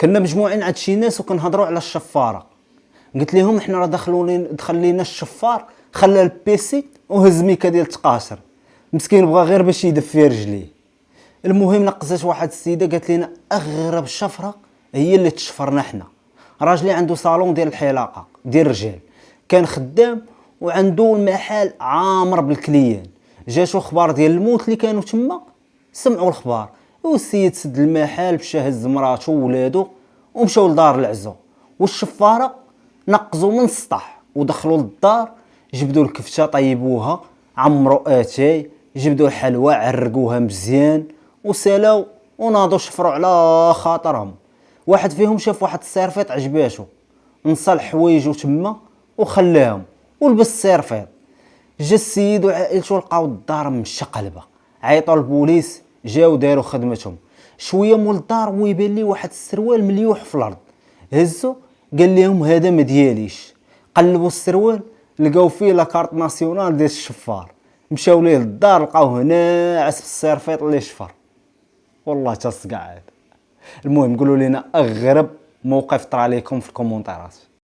كنا مجموعين عند شي ناس وكنهضروا على الشفاره. قلت لهم حنا راه دخل لينا الشفار، خلى البيسي وهز ميكا ديال التقاشر، مسكين بغى غير باش يدفي رجليه. المهم نقزات واحد السيده قالت لنا اغرب شفره هي اللي تشفرنا حنا. راجلي عنده صالون ديال الحلاقه ديال الرجال، كان خدام وعنده المحل عامر بالكليان. جاتو اخبار ديال الموت اللي كانوا تما، سمعوا الخبار والسيد سد المحل، مشى هز مراته وولادو ومشاو لدار العزو. والشفاره نقزوا من السطح ودخلوا للدار، جبدوا الكفته طيبوها، عمروا اتاي، جبدوا الحلوى عرقوها مزيان وسالاو وناضوا شفروا على خاطرهم. واحد فيهم شاف واحد السيرفيط عجباتو، نصل حوايجو تما وخلاهم ولبس السيرفيط. جا السيد وعائلته لقاو الدار مشقلبه، عيطوا البوليس، جاو داروا خدمتهم. شويه مول الدار ويبان لي واحد السروال مليوح في الارض، هزو قال لهم هذا ما دياليش. قلبوا السروال لقاو فيه لاكارت ناسيونال ديال الشفار، مشاو ليه للدار لقاوه ناعس في السيرفيط اللي شفر. والله تصقع هذا. المهم قولوا لنا اغرب موقف طرا لكم في الكومونتيرات.